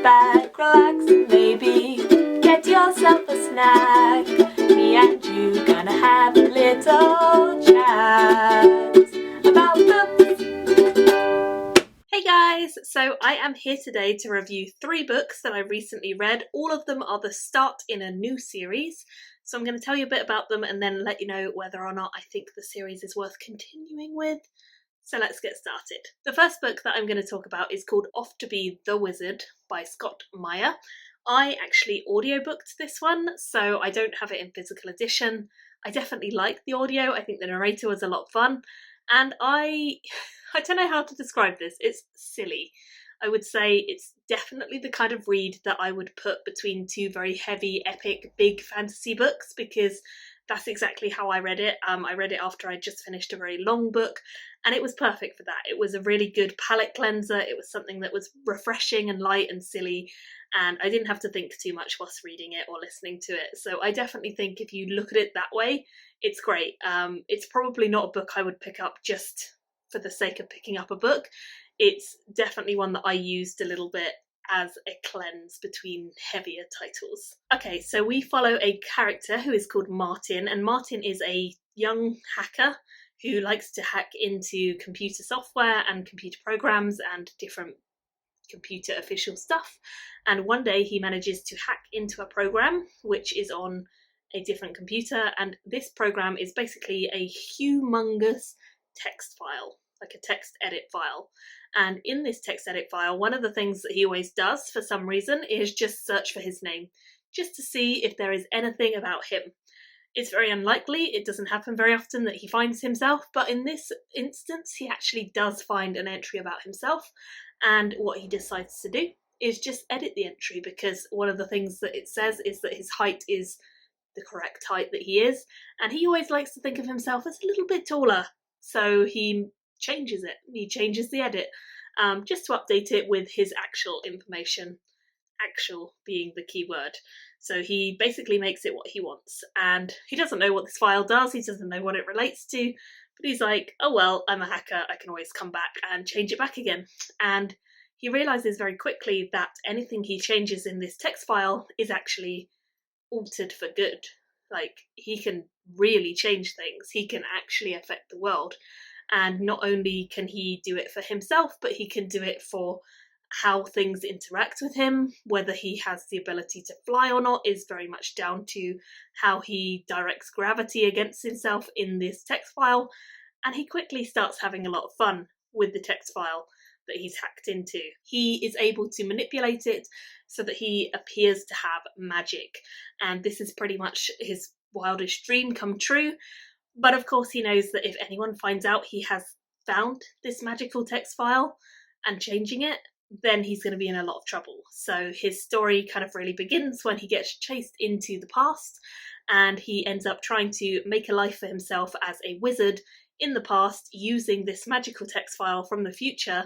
back, relax, and maybe get yourself a snack. Me and you gonna have a little chat about books. Hey guys, so I am here today to review 3 books that I recently read. All of them are the start in a new series. So I'm going to tell you a bit about them and then let you know whether or not I think the series is worth continuing with. So let's get started. The first book that I'm going to talk about is called Off to Be the Wizard by Scott Meyer. I actually audiobooked this one, so I don't have it in physical edition. I definitely liked the audio. I think the narrator was a lot of fun. And I don't know how to describe this. It's silly. I would say it's definitely the kind of read that I would put between 2 very heavy, epic, big fantasy books, because that's exactly how I read it. I read it after I just finished a very long book, and it was perfect for that. It was a really good palate cleanser. It was something that was refreshing and light and silly, and I didn't have to think too much whilst reading it or listening to it. So I definitely think if you look at it that way, it's great. It's probably not a book I would pick up just for the sake of picking up a book. It's definitely one that I used a little bit as a cleanse between heavier titles. Okay, so we follow a character who is called Martin, and Martin is a young hacker who likes to hack into computer software and computer programs and different computer official stuff. And one day he manages to hack into a program which is on a different computer, and this program is basically a humongous text file, like a text edit file. And in this text edit file, one of the things that he always does for some reason is just search for his name, just to see if there is anything about him. It's very unlikely, it doesn't happen very often that he finds himself, but in this instance he actually does find an entry about himself, and what he decides to do is just edit the entry, because one of the things that it says is that his height is the correct height that he is, and he always likes to think of himself as a little bit taller, so he changes it. He changes the edit just to update it with his actual information, actual being the key word. So he basically makes it what he wants, and he doesn't know what this file does, he doesn't know what it relates to, but he's like, oh well, I'm a hacker, I can always come back and change it back again. And he realises very quickly that anything he changes in this text file is actually altered for good. Like, he can really change things, he can actually affect the world. And not only can he do it for himself, but he can do it for how things interact with him. Whether he has the ability to fly or not is very much down to how he directs gravity against himself in this text file. And he quickly starts having a lot of fun with the text file that he's hacked into. He is able to manipulate it so that he appears to have magic. And this is pretty much his wildest dream come true. But of course he knows that if anyone finds out he has found this magical text file and changing it, then he's going to be in a lot of trouble. So his story kind of really begins when he gets chased into the past, and he ends up trying to make a life for himself as a wizard in the past, using this magical text file from the future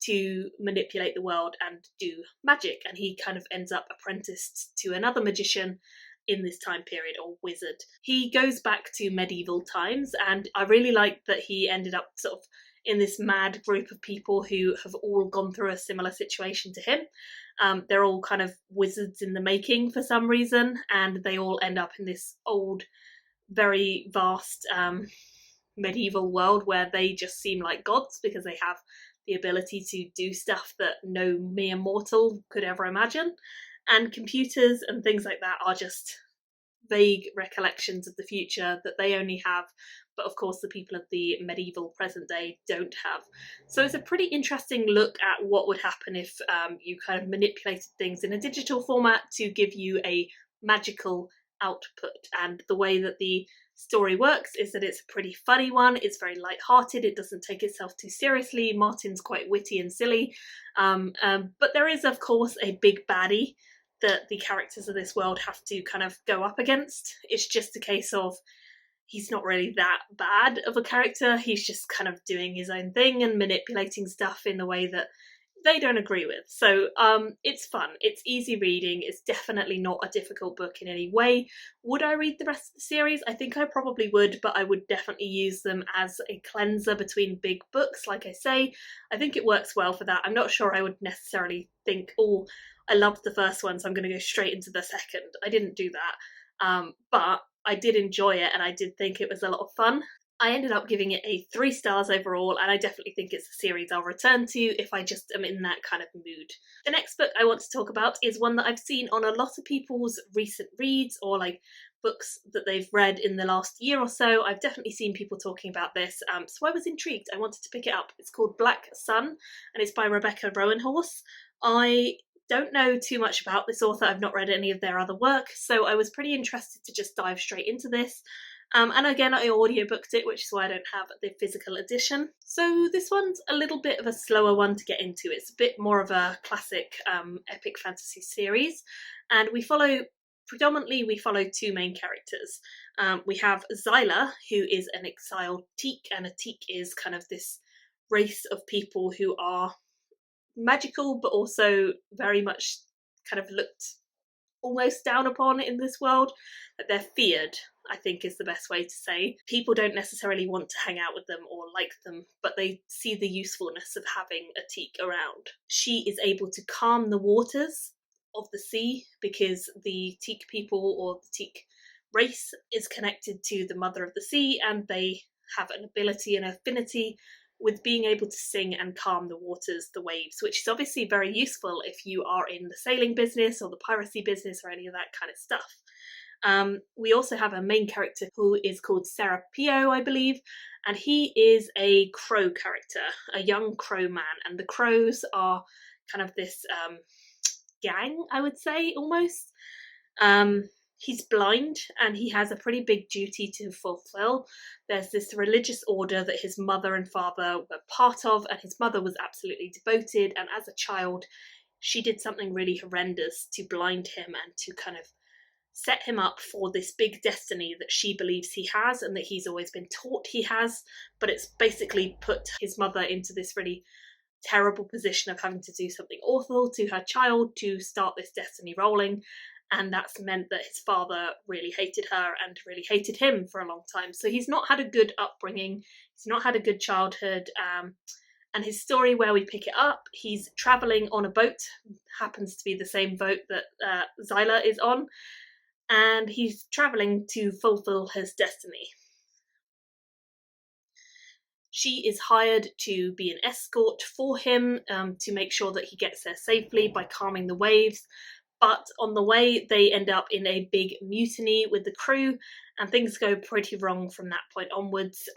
to manipulate the world and do magic. And he kind of ends up apprenticed to another magician in this time period, or wizard. He goes back to medieval times, and I really like that he ended up sort of in this mad group of people who have all gone through a similar situation to him. They're all kind of wizards in the making for some reason, and they all end up in this old, very vast medieval world where they just seem like gods because they have the ability to do stuff that no mere mortal could ever imagine. And computers and things like that are just vague recollections of the future that they only have, but of course the people of the medieval present day don't have. So it's a pretty interesting look at what would happen if you kind of manipulated things in a digital format to give you a magical output. And the way that the story works is that it's a pretty funny one, it's very light-hearted, it doesn't take itself too seriously. Martin's quite witty and silly, but there is of course a big baddie that the characters of this world have to kind of go up against. It's just a case of he's not really that bad of a character, he's just kind of doing his own thing and manipulating stuff in the way that they don't agree with. So it's fun, it's easy reading, it's definitely not a difficult book in any way. Would I read the rest of the series? I think I probably would, but I would definitely use them as a cleanser between big books. Like I say, I think it works well for that. I'm not sure I would necessarily think, oh, I loved the first one, so I'm going to go straight into the second. I didn't do that, but I did enjoy it, and I did think it was a lot of fun. I ended up giving it a 3 stars overall, and I definitely think it's a series I'll return to if I just am in that kind of mood. The next book I want to talk about is one that I've seen on a lot of people's recent reads, or like books that they've read in the last year or so. I've definitely seen people talking about this, so I was intrigued. I wanted to pick it up. It's called Black Sun, and it's by Rebecca Roanhorse. I don't know too much about this author. I've not read any of their other work, so I was pretty interested to just dive straight into this. And again, I audiobooked it, which is why I don't have the physical edition. So this one's a little bit of a slower one to get into. It's a bit more of a classic epic fantasy series, and we follow 2 main characters. We have Zyla, who is an exiled Teak, and a Teak is kind of this race of people who are magical, but also very much kind of looked almost down upon in this world. That they're feared, I think, is the best way to say. People don't necessarily want to hang out with them or like them, but they see the usefulness of having a Teak around. She is able to calm the waters of the sea because the Teak people, or the Teak race, is connected to the mother of the sea, and they have an ability and affinity with being able to sing and calm the waters, the waves, which is obviously very useful if you are in the sailing business or the piracy business or any of that kind of stuff. We also have a main character who is called Serapio, I believe, and he is a crow character, a young crow man, and the crows are kind of this gang, I would say, almost. He's blind, and he has a pretty big duty to fulfill. There's this religious order that his mother and father were part of, and his mother was absolutely devoted, and as a child she did something really horrendous to blind him and to kind of set him up for this big destiny that she believes he has and that he's always been taught he has, but it's basically put his mother into this really terrible position of having to do something awful to her child to start this destiny rolling. And that's meant that his father really hated her and really hated him for a long time. So he's not had a good upbringing, he's not had a good childhood. And his story, where we pick it up, he's travelling on a boat, happens to be the same boat that Zyla is on, and he's travelling to fulfill his destiny. She is hired to be an escort for him, to make sure that he gets there safely by calming the waves. But on the way, they end up in a big mutiny with the crew, and things go pretty wrong from that point onwards,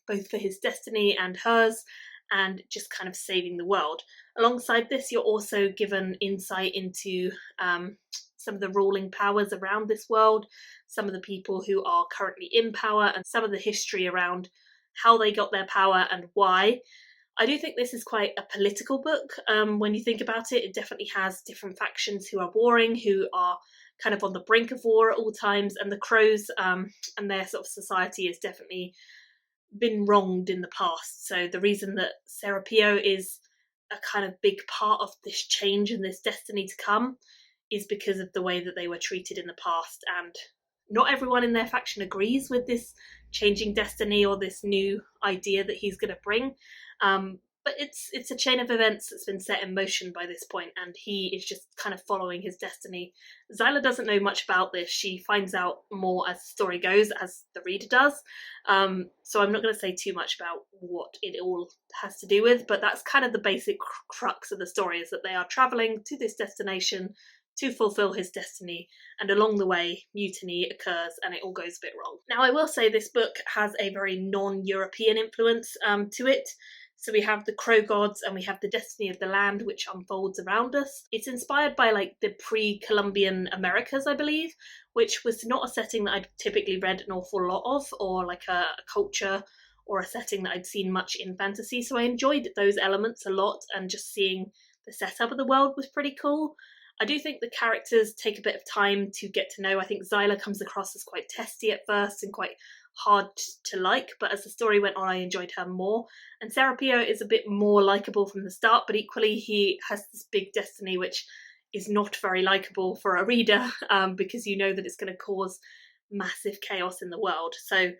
both for his destiny and hers, and just kind of saving the world. Alongside this, you're also given insight into some of the ruling powers around this world, some of the people who are currently in power, and some of the history around how they got their power and why. I do think this is quite a political book. When you think about it, it definitely has different factions who are warring, who are kind of on the brink of war at all times, and the crows and their sort of society has definitely been wronged in the past. So the reason that Serapio is a kind of big part of this change and this destiny to come is because of the way that they were treated in the past, and not everyone in their faction agrees with this changing destiny or this new idea that he's going to bring. But it's a chain of events that's been set in motion by this point, and he is just kind of following his destiny. Zyla doesn't know much about this. She finds out more as the story goes, as the reader does. So I'm not going to say too much about what it all has to do with, but that's kind of the basic crux of the story, is that they are travelling to this destination to fulfill his destiny, and along the way mutiny occurs and it all goes a bit wrong. Now, I will say this book has a very non-European influence to it. So we have the crow gods and we have the destiny of the land, which unfolds around us. It's inspired by like the pre-Columbian Americas, I believe, which was not a setting that I'd typically read an awful lot of, or like a culture or a setting that I'd seen much in fantasy. So I enjoyed those elements a lot, and just seeing the setup of the world was pretty cool. I do think the characters take a bit of time to get to know. I think Zyla comes across as quite testy at first and quite hard to like, but as the story went on I enjoyed her more. And Serapio is a bit more likeable from the start, but equally he has this big destiny which is not very likeable for a reader, because you know that it's going to cause massive chaos in the world. So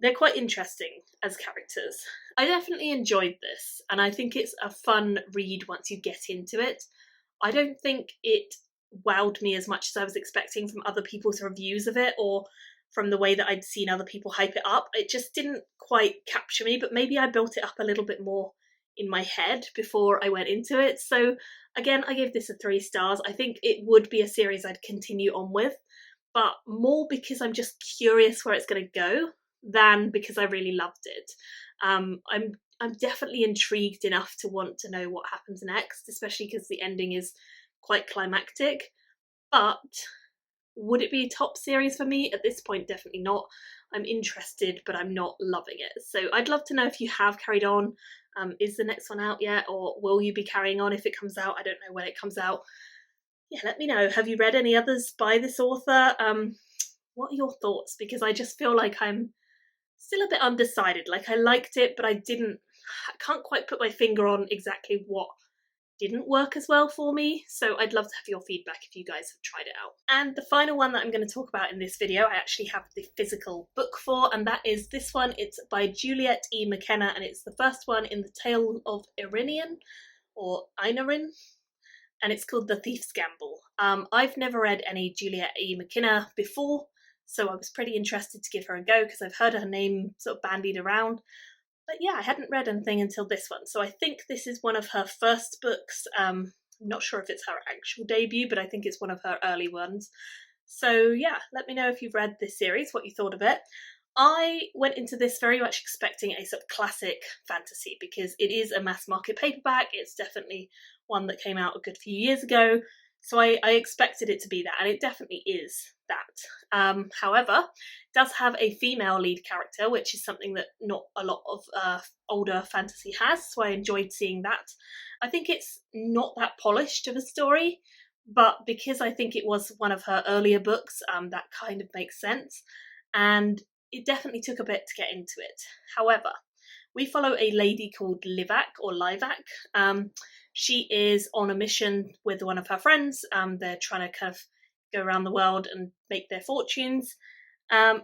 they're quite interesting as characters. I definitely enjoyed this, and I think it's a fun read once you get into it. I don't think it wowed me as much as I was expecting from other people's reviews of it, or from the way that I'd seen other people hype it up. It just didn't quite capture me, but maybe I built it up a little bit more in my head before I went into it. So again, I gave this a 3 stars. I think it would be a series I'd continue on with, but more because I'm just curious where it's going to go than because I really loved it. I'm definitely intrigued enough to want to know what happens next, especially because the ending is quite climactic. But would it be a top series for me? At this point, definitely not. I'm interested, but I'm not loving it. So I'd love to know if you have carried on. Is the next one out yet, or will you be carrying on if it comes out? I don't know when it comes out. Yeah, let me know. Have you read any others by this author? What are your thoughts? Because I just feel like I'm still a bit undecided. Like, I liked it, but I can't quite put my finger on exactly what didn't work as well for me. So I'd love to have your feedback if you guys have tried it out. And the final one that I'm going to talk about in this video, I actually have the physical book for, and that is this one. It's by Juliet E. McKenna, and it's the first one in the Tale of Eirinion, or Einarin, and it's called The Thief's Gamble. I've never read any Juliet E. McKenna before, so I was pretty interested to give her a go because I've heard her name sort of bandied around. But yeah, I hadn't read anything until this one, so I think this is one of her first books. I'm not sure if it's her actual debut, but I think it's one of her early ones. So yeah, let me know if you've read this series, what you thought of it. I went into this very much expecting a sort of classic fantasy because it is a mass market paperback. It's definitely one that came out a good few years ago. So I expected it to be that, and it definitely is that. However, it does have a female lead character, which is something that not a lot of older fantasy has, so I enjoyed seeing that. I think it's not that polished of a story, but because I think it was one of her earlier books, that kind of makes sense, and it definitely took a bit to get into it. However, we follow a lady called Livac, or Livac. She is on a mission with one of her friends. They're trying to kind of go around the world and make their fortunes.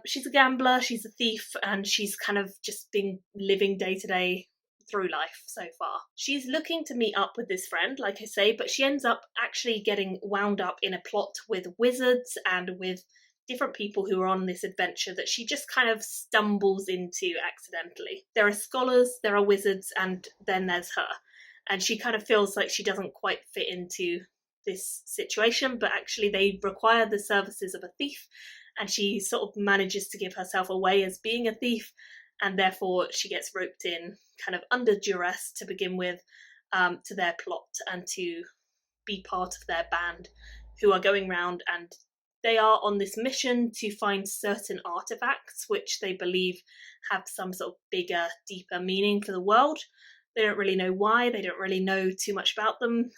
She's a gambler, she's a thief, and she's kind of just been living day to day through life so far. She's looking to meet up with this friend, like I say, but she ends up actually getting wound up in a plot with wizards and with different people who are on this adventure that she just kind of stumbles into accidentally. There are scholars, there are wizards, and then there's her. And she kind of feels like she doesn't quite fit into this situation, but actually they require the services of a thief, and she sort of manages to give herself away as being a thief, and therefore she gets roped in kind of under duress to begin with, to their plot and to be part of their band who are going around, and they are on this mission to find certain artifacts which they believe have some sort of bigger, deeper meaning for the world. They don't really know why, they don't really know too much about them,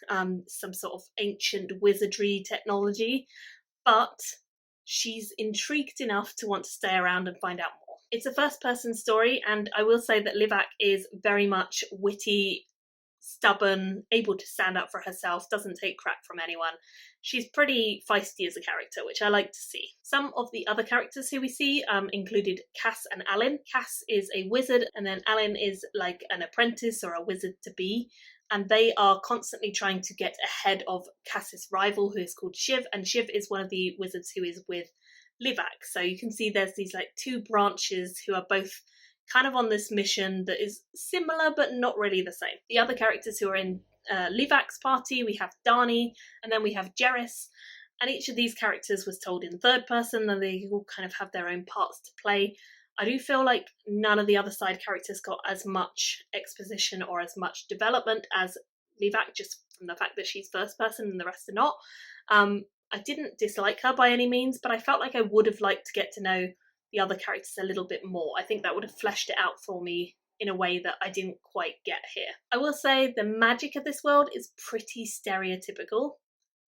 some sort of ancient wizardry technology, but she's intrigued enough to want to stay around and find out more. It's a first-person story, and I will say that Livac is very much witty, stubborn, able to stand up for herself, doesn't take crap from anyone. She's pretty feisty as a character, which I like to see. Some of the other characters who we see included Cass and Alan. Cass is a wizard, and then Alan is like an apprentice or a wizard-to-be, and they are constantly trying to get ahead of Cass's rival, who is called Shiv, and Shiv is one of the wizards who is with Livac. So you can see there's these like two branches who are both kind of on this mission that is similar but not really the same. The other characters who are in Livac's party, we have Dani, and then we have Jerris, and each of these characters was told in third person, and they all kind of have their own parts to play. I do feel like none of the other side characters got as much exposition or as much development as Livac, just from the fact that she's first person and the rest are not. I didn't dislike her by any means, but I felt like I would have liked to get to know the other characters a little bit more. I think that would have fleshed it out for me in a way that I didn't quite get here. I will say the magic of this world is pretty stereotypical.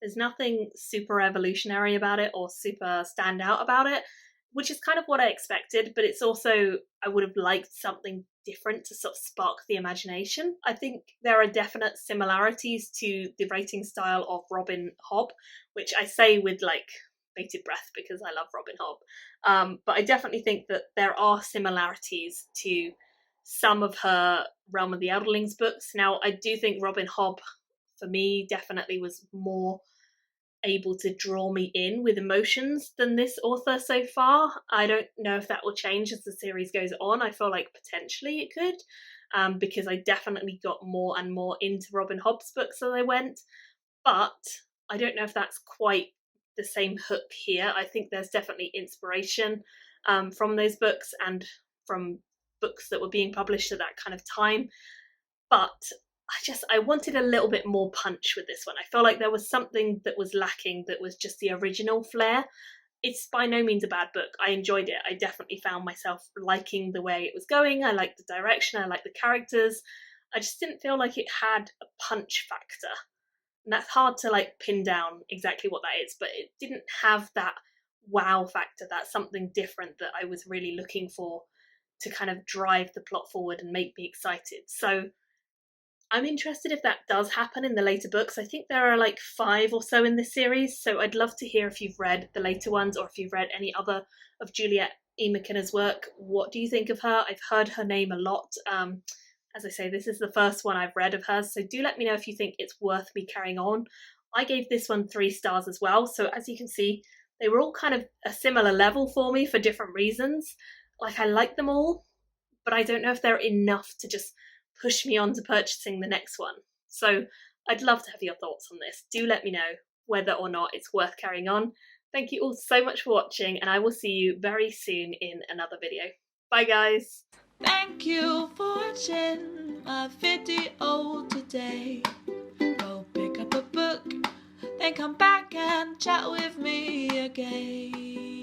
There's nothing super revolutionary about it or super standout about it. which is kind of what I expected, but it's also, I would have liked something different to sort of spark the imagination. I think there are definite similarities to the writing style of Robin Hobb, which I say with like bated breath because I love Robin Hobb. But I definitely think that there are similarities to some of her Realm of the Elderlings books. Now, I do think Robin Hobb, for me, definitely was more able to draw me in with emotions than this author so far. I don't know if that will change as the series goes on. I feel like potentially it could, because I definitely got more and more into Robin Hobb's books as I went. But I don't know if that's quite the same hook here. I think there's definitely inspiration from those books and from books that were being published at that kind of time. But I wanted a little bit more punch with this one. I felt like there was something that was lacking that was just the original flair. It's by no means a bad book. I enjoyed it. I definitely found myself liking the way it was going. I liked the direction. I liked the characters. I just didn't feel like it had a punch factor. And that's hard to like pin down exactly what that is, but it didn't have that wow factor, that something different that I was really looking for to kind of drive the plot forward and make me excited. So I'm interested if that does happen in the later books. I think there are like 5 or so in this series, so I'd love to hear if you've read the later ones or if you've read any other of Juliet E. McKenna's work. What do you think of her? I've heard her name a lot. As I say, this is the first one I've read of hers, so do let me know if you think it's worth me carrying on. I gave this one 3 stars as well, so as you can see, they were all kind of a similar level for me for different reasons. Like, I like them all, but I don't know if they're enough to just push me on to purchasing the next one. So I'd love to have your thoughts on this. Do let me know whether or not it's worth carrying on. Thank you all so much for watching, and I will see you very soon in another video. Bye guys! Thank you for watching my video today. Go pick up a book, then come back and chat with me again.